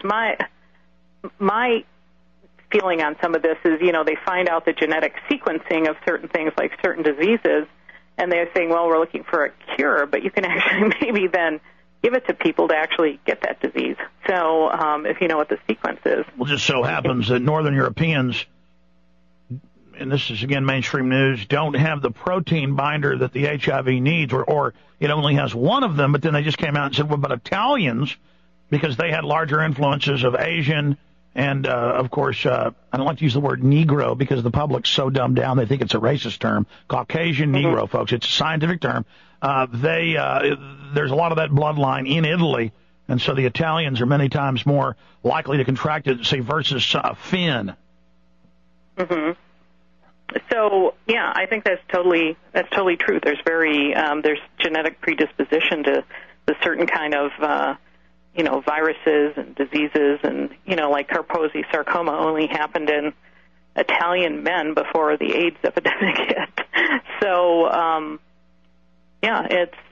My feeling on some of this is, they find out the genetic sequencing of certain things like certain diseases, and they're saying, well, we're looking for a cure, but you can actually maybe then give it to people to actually get that disease. So if you know what the sequence is. Well, just so happens that Northern Europeans, and this is, again, mainstream news, don't have the protein binder that the HIV needs, or it only has one of them, but then they just came out and said, well, but Italians, because they had larger influences of Asian and, of course, I don't like to use the word Negro because the public's so dumbed down they think it's a racist term. Caucasian Negro, folks. It's a scientific term. There's a lot of that bloodline in Italy, and so the Italians are many times more likely to contract it, say, versus Finn. Mm-hmm. So, yeah, I think that's totally true. There's there's genetic predisposition to the certain kind of viruses and diseases, and like Kaposi sarcoma only happened in Italian men before the AIDS epidemic hit. So,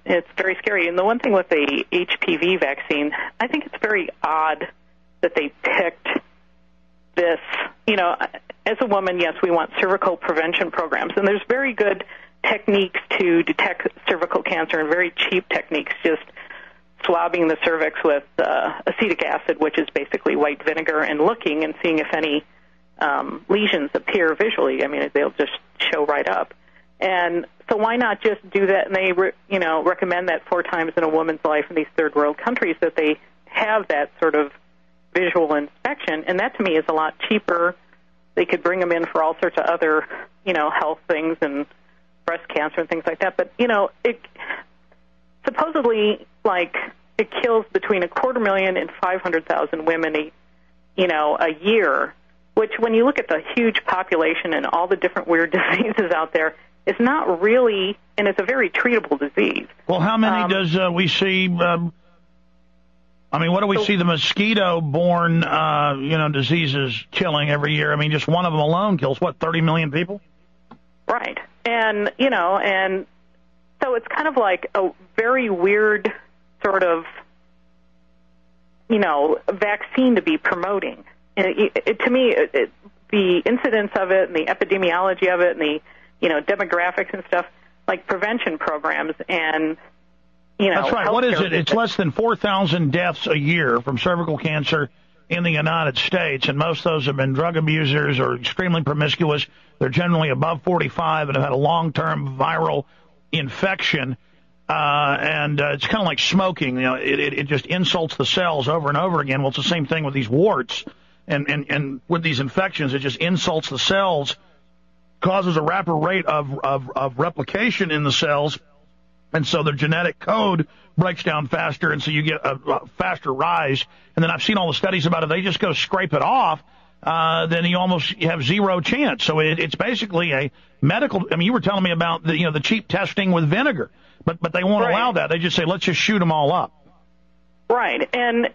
it's very scary. And the one thing with the HPV vaccine, I think it's very odd that they picked this. As a woman, yes, we want cervical prevention programs, and there's very good techniques to detect cervical cancer and very cheap techniques, just swabbing the cervix with acetic acid, which is basically white vinegar, and looking and seeing if any lesions appear visually. I mean, they'll just show right up. And so why not just do that? And they, recommend that 4 times in a woman's life in these third world countries, that they have that sort of visual inspection. And that, to me, is a lot cheaper. They could bring them in for all sorts of other, health things and breast cancer and things like that. But, it supposedly, it kills between 250,000 and 500,000 women, a year, which, when you look at the huge population and all the different weird diseases out there, is not really, and it's a very treatable disease. Well, how many does we see? What do we see the mosquito-borne, diseases killing every year? I mean, just one of them alone kills, 30 million people? Right. And, and so it's kind of like a very weird sort of, vaccine to be promoting. And to me, the incidence of it and the epidemiology of it and the, demographics and stuff, like prevention programs and, That's right. What is it? It's less than 4,000 deaths a year from cervical cancer in the United States, and most of those have been drug abusers or extremely promiscuous. They're generally above 45 and have had a long-term viral infection. And it's kind of like smoking. It just insults the cells over and over again. Well, it's the same thing with these warts. And with these infections, it just insults the cells, causes a rapid rate of replication in the cells, and so the genetic code breaks down faster, and so you get a faster rise. And then I've seen all the studies about it. They just go scrape it off, then you have zero chance. So it's basically a medical. I mean, you were telling me about the cheap testing with vinegar, but they won't allow that. They just say, let's just shoot them all up. Right. And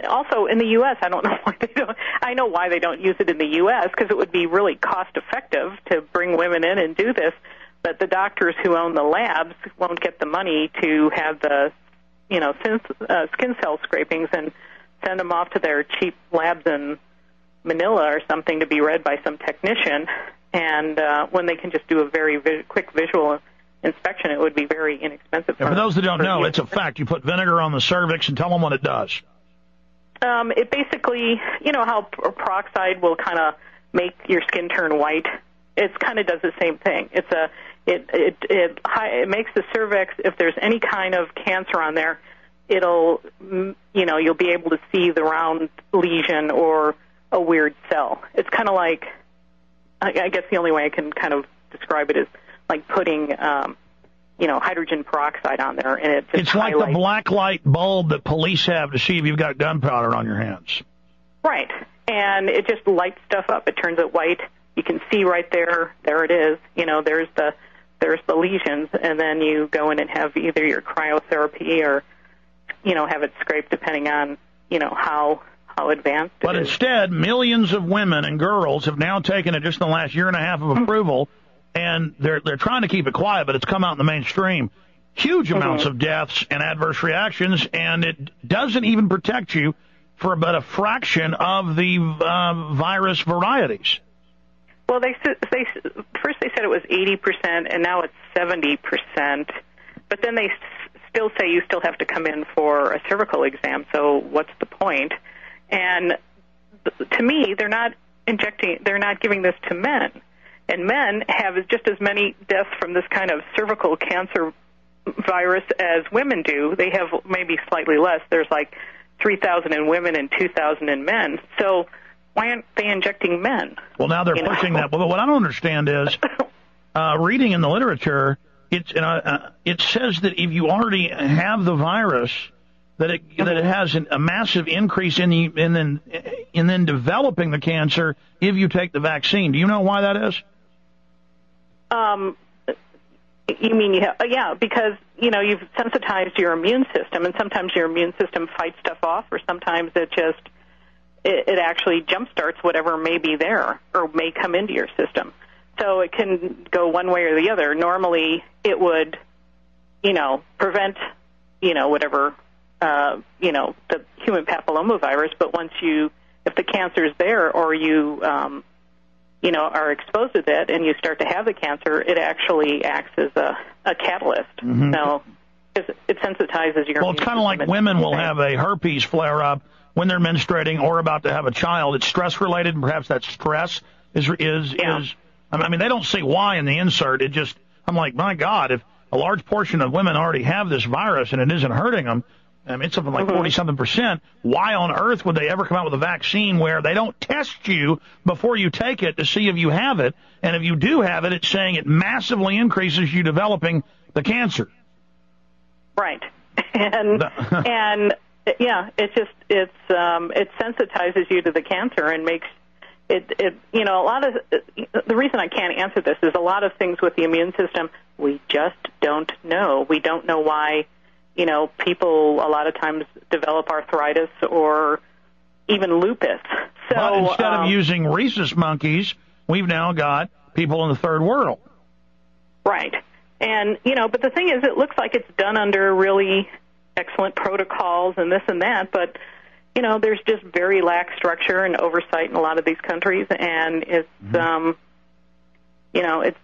also in the U.S., I don't know why they don't. I know why they don't use it in the U.S., because it would be really cost effective to bring women in and do this. But the doctors who own the labs won't get the money to have the, skin cell scrapings and send them off to their cheap labs in Manila or something to be read by some technician. And when they can just do a very quick visual inspection, it would be very inexpensive. For those that don't know, it's a fact. You put vinegar on the cervix and tell them what it does. It basically, how peroxide will kind of make your skin turn white. It kind of does the same thing. It makes the cervix, if there's any kind of cancer on there, it'll, you'll be able to see the round lesion or a weird cell. It's kind of like, I guess the only way I can kind of describe it is like putting, hydrogen peroxide on there, and it's like the black light bulb that police have to see if you've got gunpowder on your hands. Right, and it just lights stuff up. It turns it white. You can see right there. There it is. There's the lesions, and then you go in and have either your cryotherapy or, have it scraped, depending on, how advanced it is. But instead, millions of women and girls have now taken it just in the last year and a half of approval, and they're trying to keep it quiet, but it's come out in the mainstream. Huge amounts of deaths and adverse reactions, and it doesn't even protect you for but a fraction of the virus varieties. Well, first they said it was 80%, and now it's 70%. But then they still say you still have to come in for a cervical exam. So what's the point? And to me, they're not giving this to men. And men have just as many deaths from this kind of cervical cancer virus as women do. They have maybe slightly less. There's like 3,000 in women and 2,000 in men. So why aren't they injecting men? Well, now they're pushing that. But what I don't understand is, reading in the literature, it says that if you already have the virus, that it has a massive increase in then developing the cancer if you take the vaccine. Do you know why that is? You mean because you've sensitized your immune system, and sometimes your immune system fights stuff off, or sometimes it actually jumpstarts whatever may be there or may come into your system. So it can go one way or the other. Normally, it would, prevent, whatever, the human papillomavirus. But if the cancer is there, or you, are exposed to that, and you start to have the cancer, it actually acts as a catalyst. Mm-hmm. So it sensitizes your. Well, it's kind of like women will have a herpes flare up when they're menstruating or about to have a child. It's stress related, and perhaps that stress is. I mean, they don't say why in the insert. I'm like, my God, if a large portion of women already have this virus and it isn't hurting them, I mean, it's something like 40-something%. Why on earth would they ever come out with a vaccine where they don't test you before you take it to see if you have it? And if you do have it, it's saying it massively increases you developing the cancer. Right. And it sensitizes you to the cancer and makes it a lot of the reason I can't answer this is a lot of things with the immune system we just don't know. We don't know why, people a lot of times develop arthritis or even lupus. So but instead of using rhesus monkeys, we've now got people in the third world. Right. And, but the thing is, it looks like it's done under really excellent protocols and this and that, but there's just very lax structure and oversight in a lot of these countries, and it's,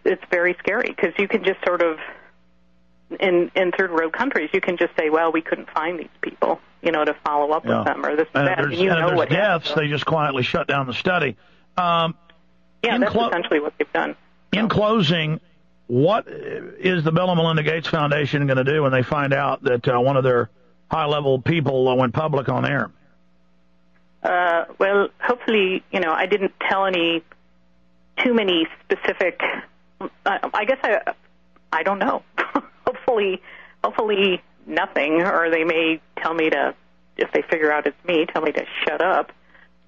it's very scary because you can just sort of, in third world countries, you can just say, well, we couldn't find these people, to follow up with them or this and that. And if there's deaths, they just quietly shut down the study. That's essentially what they've done. In closing, what is the Bill and Melinda Gates Foundation going to do when they find out that one of their high-level people went public on air? Well, hopefully, I didn't tell too many specific. I guess I don't know. hopefully nothing, or they may tell me to, if they figure out it's me, tell me to shut up.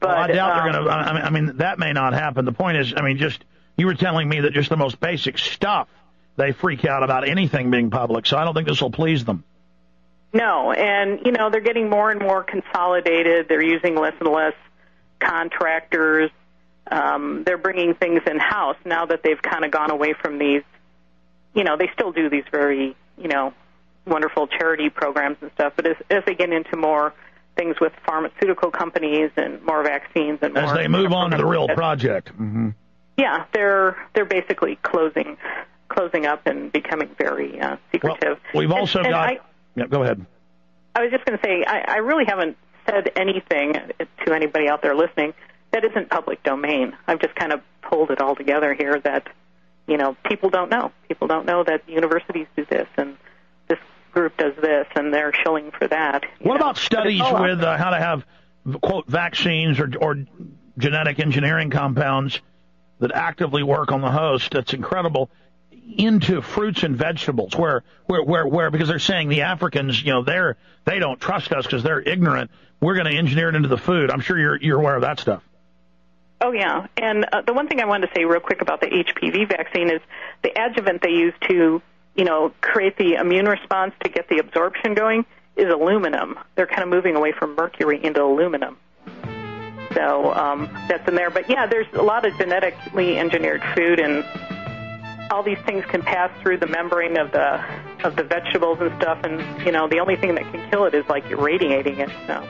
But I doubt they're going to. I mean, that may not happen. The point is, you were telling me that just the most basic stuff, they freak out about anything being public. So I don't think this will please them. No, and, they're getting more and more consolidated. They're using less and less contractors. They're bringing things in-house now that they've kind of gone away from these. They still do these very, wonderful charity programs and stuff, but as they get into more things with pharmaceutical companies and more vaccines and more... As they move on to the real project. Mm-hmm. Yeah, they're basically closing up and becoming very secretive. Well, we've also got... go ahead. I was just going to say, I really haven't said anything to anybody out there listening that isn't public domain. I've just kind of pulled it all together here that, people don't know. People don't know that universities do this and this group does this and they're shilling for that. What about studies with how to have, quote, vaccines or genetic engineering compounds that actively work on the host? That's incredible. Into fruits and vegetables, where because they're saying the Africans, they don't trust us because they're ignorant. We're going to engineer it into the food. I'm sure you're aware of that stuff. Oh yeah, and the one thing I wanted to say real quick about the HPV vaccine is the adjuvant they use to, create the immune response to get the absorption going is aluminum. They're kind of moving away from mercury into aluminum. So that's in there. But yeah, there's a lot of genetically engineered food and. All these things can pass through the membrane of the vegetables and stuff, and the only thing that can kill it is like irradiating it. So.